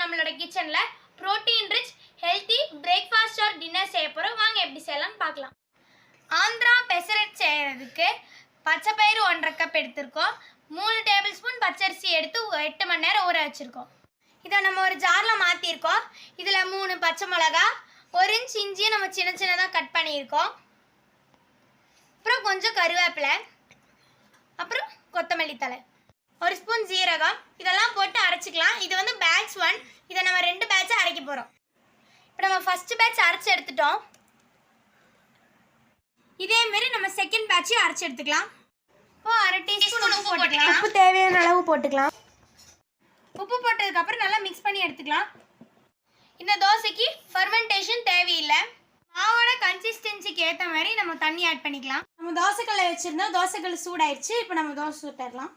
நம்மளோட கிச்சன்ல protein rich healthy breakfast R dinner செய்ய போறோம். வாங்க எப்படி செய்யலாம் பார்க்கலாம். ஆந்திரா பெசரட் செய்யறதுக்கு பச்சை பயிறு 1.5 கப் எடுத்துருக்கோம். 3 டேபிள் ஸ்பூன் பச்சரிசி எடுத்து 8 மணி நேரம் ஊற வச்சிருக்கோம். இதை நம்ம ஒரு ஜாரில் மாற்றிருக்கோம். இதில் 3 பச்சை மிளகா, 1 இன்ச் இஞ்சியை நம்ம சின்ன சின்னதாக கட் பண்ணியிருக்கோம். அப்புறம் கொஞ்சம் கருவேப்பிலை, அப்புறம் கொத்தமல்லி தழை, 1 ஸ்பூன் ஜீரகம், இதெல்லாம் போட்டு அரைச்சிக்கலாம். இது வந்து பேட்ச் 1. இதை நம்ம 2 பேட்சாக அரைக்க போகிறோம். இப்போ நம்ம ஃபஸ்ட்டு பேட்ச் அரைச்சி எடுத்துட்டோம். இதேமாரி நம்ம செகண்ட் பேட்சையும் அரைச்சி எடுத்துக்கலாம். இப்போ 1/2 டீஸ்பூன் உப்பு போட்டுக்கலாம். உப்பு தேவையான அளவு போட்டுக்கலாம். உப்பு போட்டதுக்கப்புறம் நல்லா மிக்ஸ் பண்ணி எடுத்துக்கலாம். இந்த தோசைக்கு ஃபர்மெண்டேஷன் தேவையில்லை. மாவோட கன்சிஸ்டன்சிக்கு ஏற்ற மாதிரி நம்ம தண்ணி ஆட் பண்ணிக்கலாம். நம்ம தோசைக்கல்லை வச்சுருந்தோம். தோசைக்கல் சூடாயிடுச்சு. இப்போ நம்ம தோசை சுட்டுடலாம்.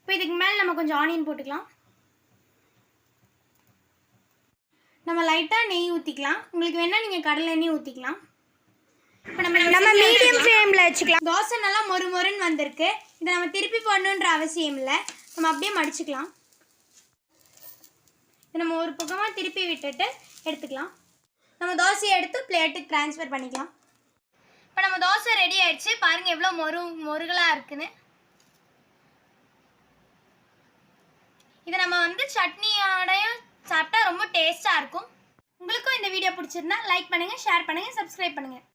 இப்போ இதுக்கு மேலே நம்ம கொஞ்சம் ஆனியன் போட்டுக்கலாம். நம்ம லைட்டாக நெய் ஊற்றிக்கலாம். உங்களுக்கு வேணால் நீங்கள் கடலை எண்ணெய் ஊற்றிக்கலாம். இப்போ நம்ம மீடியம் ஃப்ளேமில் வச்சுக்கலாம். தோசை நல்லா மொறு மொறுன்னு வந்திருக்கு. இதை நம்ம திருப்பி போடணுன்ற அவசியம் இல்லை. நம்ம அப்படியே மடிச்சுக்கலாம். இதை நம்ம ஒரு பக்கமாக திருப்பி விட்டுட்டு எடுத்துக்கலாம். நம்ம தோசையை எடுத்து பிளேட்டுக்கு ட்ரான்ஸ்ஃபர் பண்ணிக்கலாம். இப்போ நம்ம தோசை ரெடி ஆயிடுச்சு. பாருங்கள் எவ்வளோ மொறுகலாக இருக்குன்னு. இதை நம்ம வந்து சட்னியோடையும் சாப்பிட்டா ரொம்ப டேஸ்ட்டாக இருக்கும். உங்களுக்கும் இந்த வீடியோ பிடிச்சிருந்தா லைக் பண்ணுங்கள், ஷேர் பண்ணுங்கள், சப்ஸ்கிரைப் பண்ணுங்கள்.